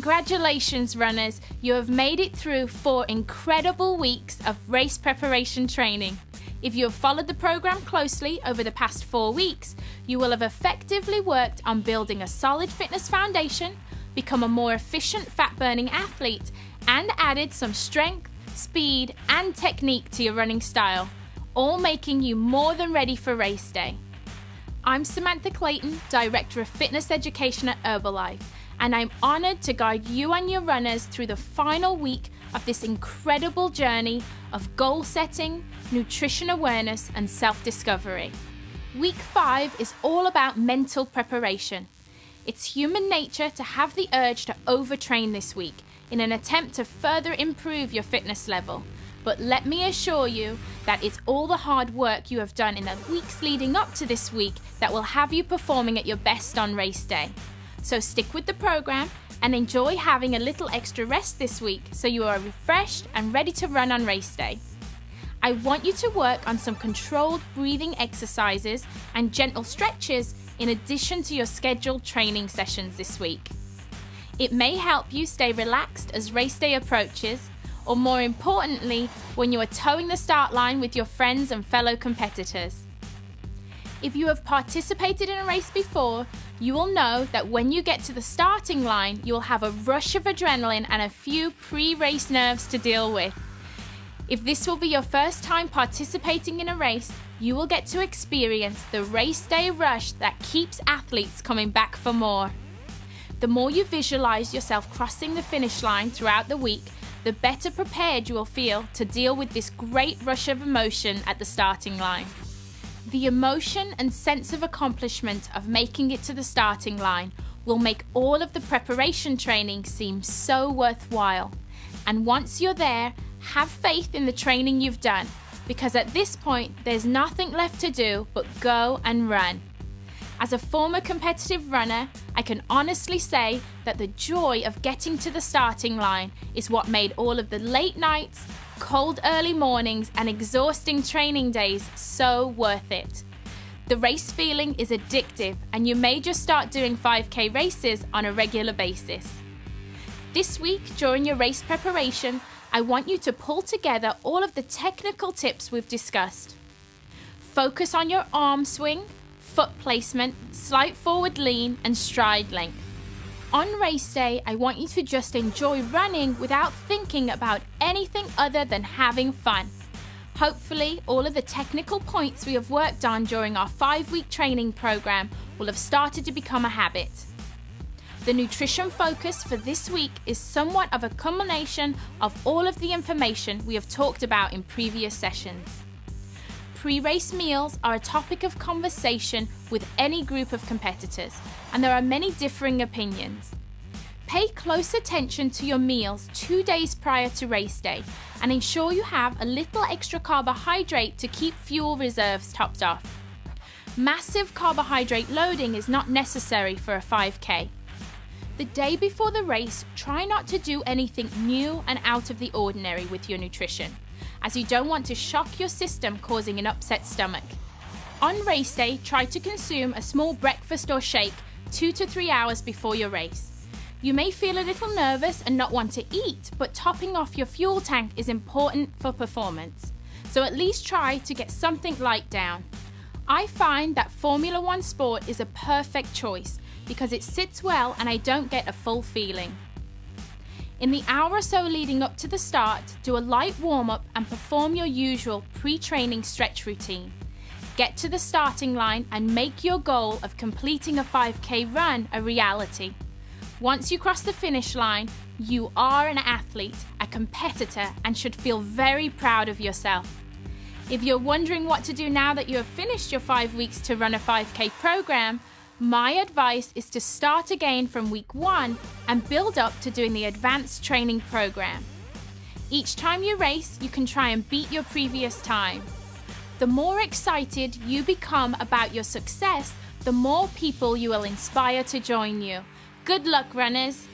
Congratulations, runners! You have made it through 4 incredible weeks of race preparation training. If you have followed the program closely over the past 4 weeks, you will have effectively worked on building a solid fitness foundation, become a more efficient fat-burning athlete, and added some strength, speed, and technique to your running style, all making you more than ready for race day. I'm Samantha Clayton, Director of Fitness Education at Herbalife, and I'm honored to guide you and your runners through the final week of this incredible journey of goal setting, nutrition awareness, and self-discovery. Week 5 is all about mental preparation. It's human nature to have the urge to overtrain this week in an attempt to further improve your fitness level. But let me assure you that it's all the hard work you have done in the weeks leading up to this week that will have you performing at your best on race day. So stick with the program and enjoy having a little extra rest this week so you are refreshed and ready to run on race day. I want you to work on some controlled breathing exercises and gentle stretches in addition to your scheduled training sessions this week. It may help you stay relaxed as race day approaches, or more importantly, when you are towing the start line with your friends and fellow competitors. If you have participated in a race before, you will know that when you get to the starting line, you will have a rush of adrenaline and a few pre-race nerves to deal with. If this will be your first time participating in a race, you will get to experience the race day rush that keeps athletes coming back for more. The more you visualize yourself crossing the finish line throughout the week, the better prepared you will feel to deal with this great rush of emotion at the starting line. The emotion and sense of accomplishment of making it to the starting line will make all of the preparation training seem so worthwhile. And once you're there, have faith in the training you've done, because at this point, there's nothing left to do but go and run. As a former competitive runner, I can honestly say that the joy of getting to the starting line is what made all of the late nights, cold early mornings, and exhausting training days so worth it. The race feeling is addictive, and you may just start doing 5K races on a regular basis. This week, during your race preparation, I want you to pull together all of the technical tips we've discussed. Focus on your arm swing, foot placement, slight forward lean, and stride length. On race day, I want you to just enjoy running without thinking about anything other than having fun. Hopefully, all of the technical points we have worked on during our 5-week training program will have started to become a habit. The nutrition focus for this week is somewhat of a culmination of all of the information we have talked about in previous sessions. Pre-race meals are a topic of conversation with any group of competitors, and there are many differing opinions. Pay close attention to your meals 2 days prior to race day and ensure you have a little extra carbohydrate to keep fuel reserves topped off. Massive carbohydrate loading is not necessary for a 5K. The day before the race, try not to do anything new and out of the ordinary with your nutrition, as you don't want to shock your system, causing an upset stomach. On race day, try to consume a small breakfast or shake 2 to 3 hours before your race. You may feel a little nervous and not want to eat, but topping off your fuel tank is important for performance. So at least try to get something light down. I find that Formula One Sport is a perfect choice because it sits well and I don't get a full feeling. In the hour or so leading up to the start, do a light warm-up and perform your usual pre-training stretch routine. Get to the starting line and make your goal of completing a 5K run a reality. Once you cross the finish line, you are an athlete, a competitor, and should feel very proud of yourself. If you're wondering what to do now that you have finished your 5 weeks to run a 5K program, my advice is to start again from week 1 and build up to doing the advanced training program. Each time you race, you can try and beat your previous time. The more excited you become about your success, the more people you will inspire to join you. Good luck, runners!